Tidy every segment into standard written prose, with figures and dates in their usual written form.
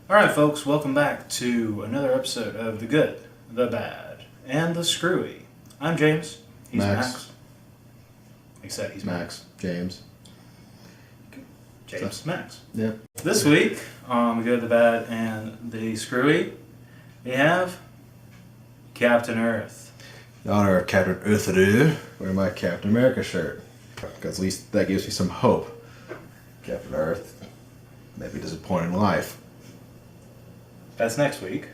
Alright folks, welcome back to another episode of The Good, The Bad, and The Screwy. I'm James. He's Max. Except he's Max. James. Max. Yeah. This week on The Good, The Bad, and The Screwy, we have CaptainEarth. In honor of Captain Earth, wearing my Captain America shirt. Because at least that gives me some hope. Captain Earth may be disappointed in life. That's next week.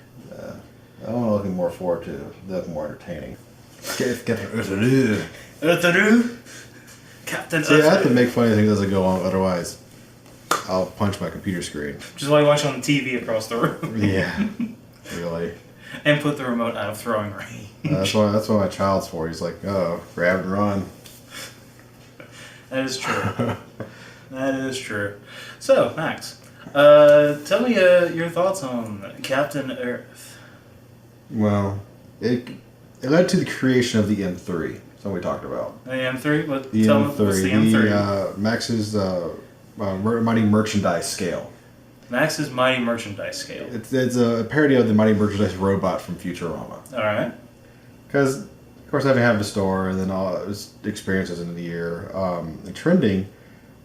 I'm looking more forward to that, more entertaining. Captain Earth. Captain See, I have to Earth. make funny things as I go on, otherwise I'll punch my computer screen. Just while you watch on the TV across the room. Yeah. Really. And put the remote out of throwing range. That's what my child's for. He's like, oh, grab and run. That is true. That is true. So, Max, tell me your thoughts on Captain Earth. Well, it led to the creation of the M3. That's what we talked about. The M3? What's the M3? Max's Mighty Merchandise scale. Max's Mighty Merchandise scale. It's a parody of the Mighty Merchandise robot from Futurama. Alright. Because, of course, having had the store and then all his experiences in the year, and trending,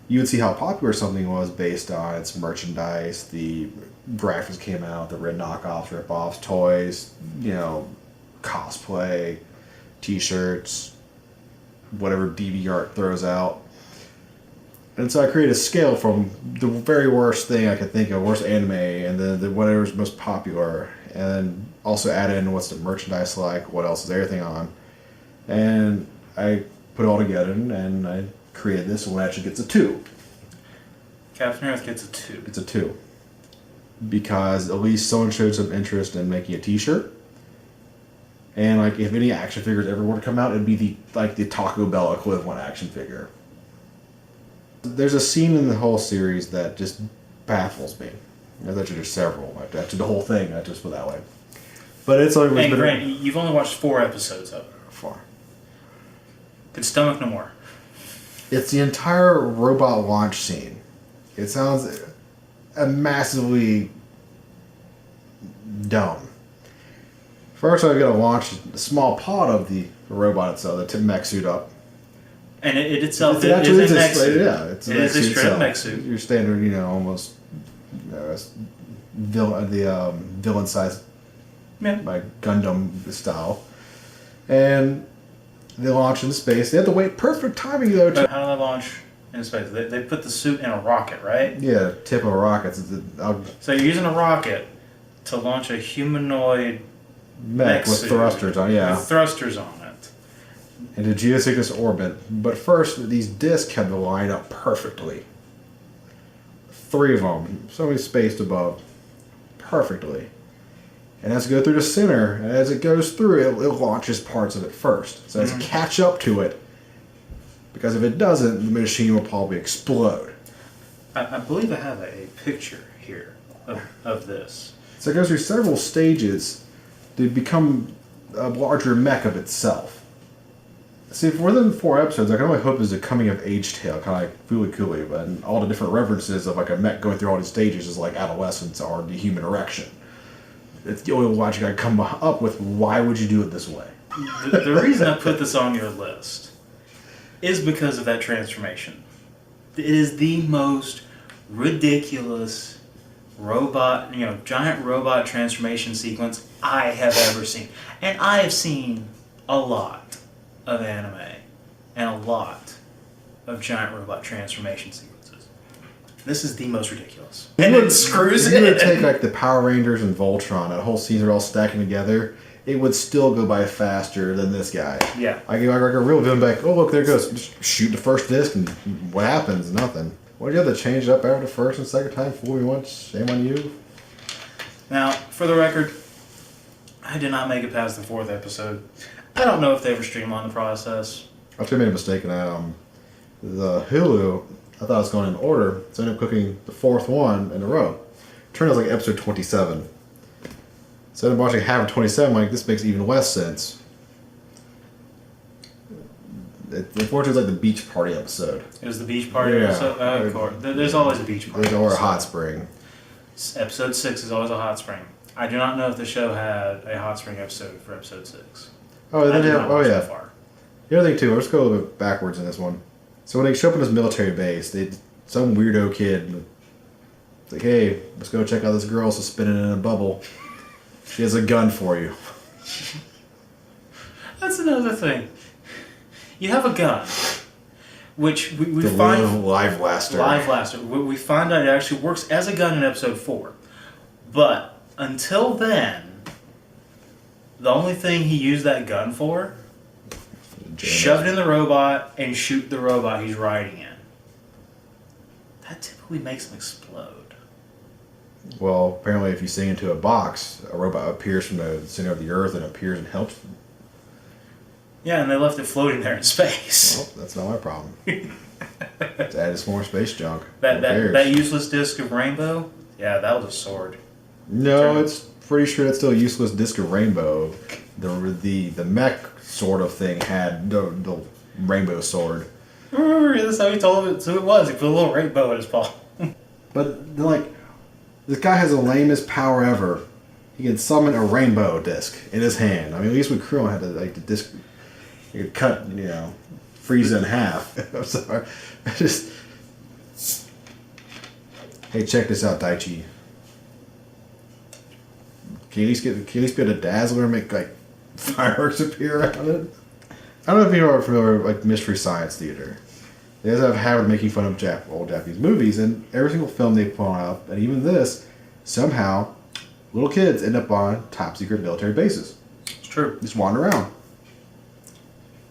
you would see how popular something was based on its merchandise. The graphics came out, the red knockoffs, rip-offs, toys, cosplay, t-shirts, whatever DeviantArt throws out. And so I created a scale from the very worst thing I could think of, worst anime, and then whatever's most popular, and then also add in what's the merchandise like, what else is everything on. And I put it all together, and I created this one. Actually gets a 2. Captain Earth gets a 2. It's a 2. Because at least someone showed some interest in making a t-shirt. And like if any action figures ever were to come out, it'd be the Taco Bell equivalent action figure. There's a scene in the whole series that just baffles me. There's actually just several. Actually, the whole thing, not just put that way. But it's always And been Grant, you've only watched 4 episodes of it. far. Could stomach no more. It's the entire robot launch scene. It sounds massively dumb. First, I've got to launch a small part of the robot itself, the mech suit up. And it itself It's is a mech it suit. is It is a straight mech suit. Your standard, almost villain size, Yeah. like Gundam style. And they launch into space. They have to wait perfect timing though. But how do they launch in space? They put the suit in a rocket, right? Yeah, tip of a rocket. So you're using a rocket to launch a humanoid Mech with suit thrusters on, yeah. with thrusters on it. Into geosynchronous orbit. But first, these discs have to line up perfectly. 3 of them, so many spaced above, perfectly. And as it goes through the center, and as it goes through, it launches parts of it first. So it has to catch up to it. Because if it doesn't, the machine will probably explode. I believe I have a picture here of this. So it goes through several stages to become a larger mech of itself. See, for within 4 episodes, I can only hope there's a coming-of-age tale, kind of like Fooly Cooly, but all the different references of like a mech going through all these stages is like adolescence or the human erection. It's the only logic I come up with. Why would you do it this way? The reason I put this on your list is because of that transformation. It is the most ridiculous robot, giant robot transformation sequence I have ever seen. And I have seen a lot of anime and a lot of giant robot transformation sequences. This is the most ridiculous. And it screws You it. would take like the Power Rangers and Voltron, that whole season all stacking together, it would still go by faster than this guy. Yeah. I go like a real villain back, oh look, there it goes. Just shoot the first disc and what happens? Nothing. What do you have to change it up after the first and second time? Fool me once, shame on you. Now, for the record, I did not make it past the 4th episode. I don't know if they ever streamlined the process. I actually made a mistake in that. The Hulu, I thought I was going in order, so I ended up cooking the 4th one in a row. Turned out it was like episode 27. So I ended up watching half of 27, like, this makes even less sense. Unfortunately, it's like the beach party episode. It was the beach party Yeah. episode? Of course. There's always a beach party Or a episode. hot spring. Episode 6 is always a hot spring. I do not know if the show had a hot spring episode for episode 6. Oh, I they did have. not Oh watch yeah. that far. The other thing too. Let's go a little bit backwards in this one. So when they show up in this military base, some weirdo kid. It's like, hey, let's go check out this girl suspended in a bubble. She has a gun for you. That's another thing. You have a gun, which we The find live blaster. live blaster. We find out it actually works as a gun in episode 4, but until then, the only thing he used that gun for, shove it in the robot and shoot the robot he's riding in. That typically makes him explode. Well, apparently, if you sing into a box, a robot appears from the center of the earth and appears and helps them. Yeah, and they left it floating there in space. Well, that's not my problem. Let's add some more space junk. That useless disc of rainbow. Yeah, that was a sword. No, it's pretty sure that's still a useless disc of rainbow. The mech sort of thing had the rainbow sword. That's how he told it. So it was. He put a little rainbow in his paw. But they're like, this guy has the lamest power ever. He can summon a rainbow disc in his hand. I mean, at least with Krillin had the disc. You could cut, freeze it in half. I'm sorry. Hey, check this out, Daichi. Can you at least get a dazzler and make like fireworks appear around it? I don't know if you are familiar with like Mystery Science Theater. They have a habit of making fun of old Japanese movies, and every single film they pull up, and even this, somehow, little kids end up on top secret military bases. It's true. Just wander around.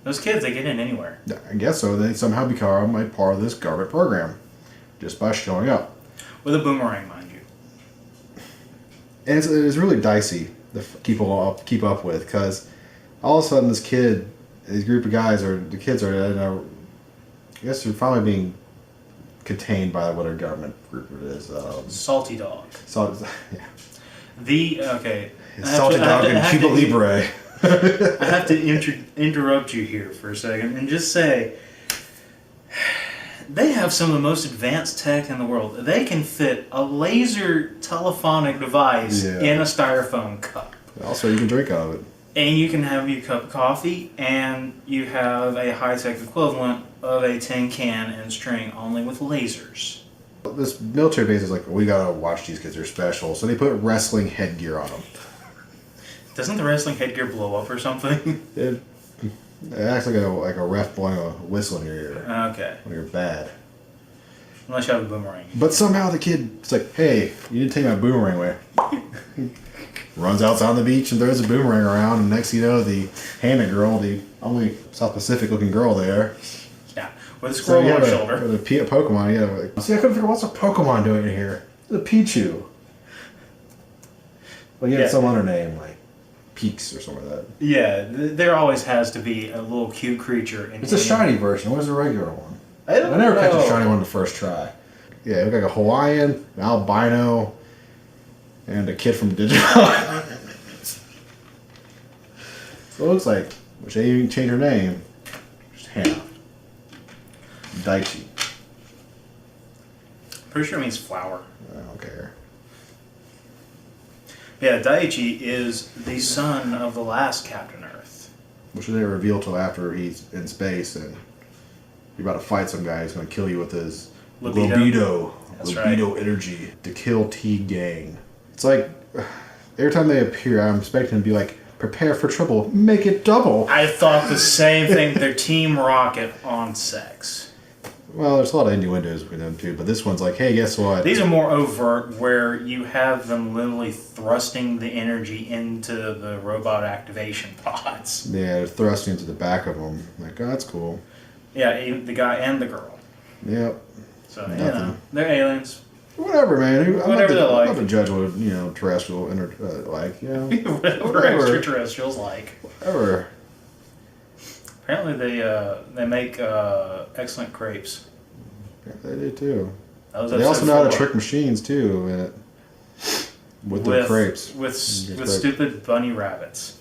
Those kids, they get in anywhere. I guess so. They somehow become a part of this government program just by showing up. With a boomerang, mind you. And it's really dicey to keep up with, because all of a sudden these group of guys, the kids are, I guess they're probably being contained by whatever government group it is. Salty dog. Yeah. Okay. Salty dog and Cuba Libre. I have to interrupt you here for a second and just say, they have some of the most advanced tech in the world. They can fit a laser telephonic device in a styrofoam cup. Also, you can drink out of it. And you can have your cup of coffee, and you have a high-tech equivalent of a tin can and string, only with lasers. This military base is like, we gotta watch these kids, they're special. So they put wrestling headgear on them. Doesn't the wrestling headgear blow up or something? It acts like a ref blowing a whistle in your ear. Okay. When you're bad. Unless you have a boomerang. But somehow the kid's like, hey, you didn't take my boomerang away. Runs outside on the beach and throws a boomerang around, and next thing you know, the Hannah girl, the only South Pacific looking girl there. Yeah, with a squirrel on her shoulder. With a Pokemon, yeah. See, I couldn't figure out what's a Pokemon doing in here. The Pichu. Well, you had some other name, like Peaks or something like that. Yeah, there always has to be a little cute creature. It's a shiny version. Where's the regular one? I don't never know. catch a shiny one the first try. Yeah, it looked like a Hawaiian, an albino, and a kid from Digimon. So it looks like, which they even change her name, just Hannah. Daichi. Pretty sure it means flower. I don't care. Yeah, Daichi is the son of the last Captain Earth. Which they reveal till after he's in space and you're about to fight some guy who's going to kill you with his libido energy to kill T Gang. It's like every time they appear, I'm expecting to be like, prepare for trouble, make it double. I thought the same thing. They're Team Rocket on sex. Well, there's a lot of innuendos between them too, but this one's like, hey, guess what? These are more overt, where you have them literally thrusting the energy into the robot activation pods. Yeah, they're thrusting into the back of them. Like, oh, that's cool. Yeah, the guy and the girl. Yep. So, they're aliens. Whatever, man. Whatever they like. I'm not the judge what terrestrial like, Whatever extraterrestrials like. Whatever. Apparently they make excellent crepes. Yeah, they do too. They also know how to trick machines too. With their crepes. With stupid bunny rabbits.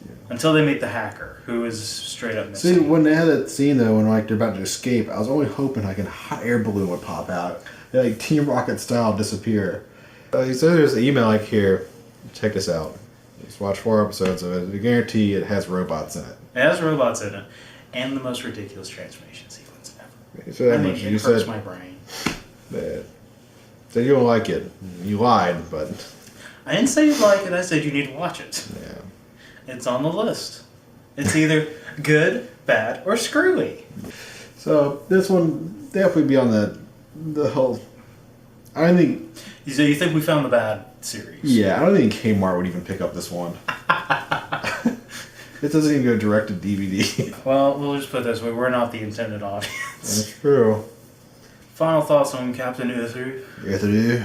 Yeah. Until they meet the hacker, who is straight up missing. See, when they had that scene though, when they're about to escape, I was only hoping like a hot air balloon would pop out. They, like Team Rocket style disappear. So there's an email like here. Check this out. Just watch 4 episodes of it. I guarantee it has robots in it. It has robots in it, and the most ridiculous transformation sequence ever. You said that much. It You hurts said my brain. that. Said you don't like it. You lied, but I didn't say you like it. I said you need to watch it. yeah. It's on the list. It's either good, bad, or screwy. So this one definitely be on the whole. I don't think. So you think we found the bad series? Yeah, I don't think Kmart would even pick up this one. It doesn't even go direct to DVD. Well, we'll just put it this way: we're not the intended audience. That's true. Final thoughts on CaptainEarth? Yes, I do.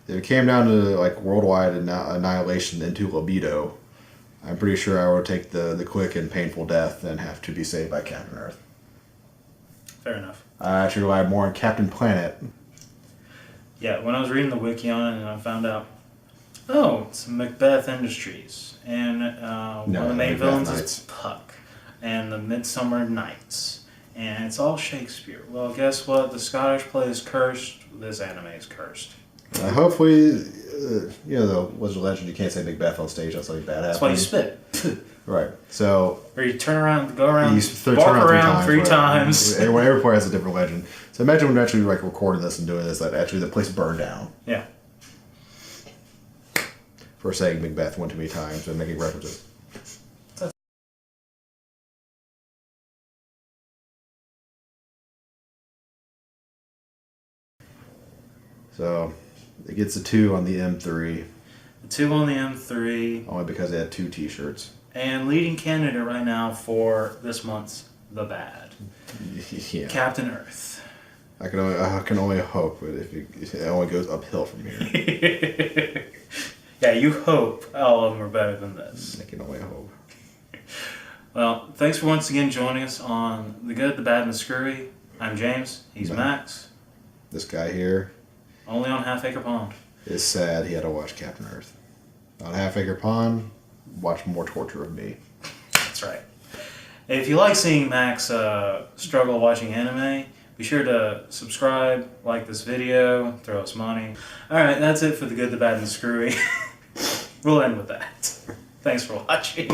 If it came down to like worldwide annihilation into libido, I'm pretty sure I would take the quick and painful death than have to be saved by Captain Earth. Fair enough. I actually rely more on Captain Planet. Yeah, when I was reading the wiki on it, and I found out, oh, it's Macbeth Industries, and one of the main Macbeth villains Knights. is Puck, and the Midsummer Nights, and it's all Shakespeare. Well, guess what? The Scottish play is cursed. This anime is cursed. Hopefully, the Wizard of Legend, you can't say Macbeth on stage. That's like bad. That's why you spit. Right. So. Or you turn around, go around, You walk around three times. Every part has a different legend. So imagine when actually like recording this and doing this, that actually the place burned down. Yeah. For saying Macbeth one too many times and making references. So it gets a 2 on the M3. The 2 on the M3. Only because they had 2 T-shirts. And leading candidate right now for this month's The Bad. Yeah. Captain Earth. I can only hope if it only goes uphill from here. Yeah, you hope all of them are better than this. I can only hope. Well, thanks for once again joining us on The Good, The Bad, and The Screwy. I'm James. He's Max. This guy here Only on Halfacre Pond. is sad he had to watch Captain Earth. On Halfacre Pond, watch more torture of me. That's right. If you like seeing Max struggle watching anime, be sure to subscribe, like this video, throw us money. Alright, that's it for The Good, The Bad, and The Screwy. We'll end with that. Thanks for watching.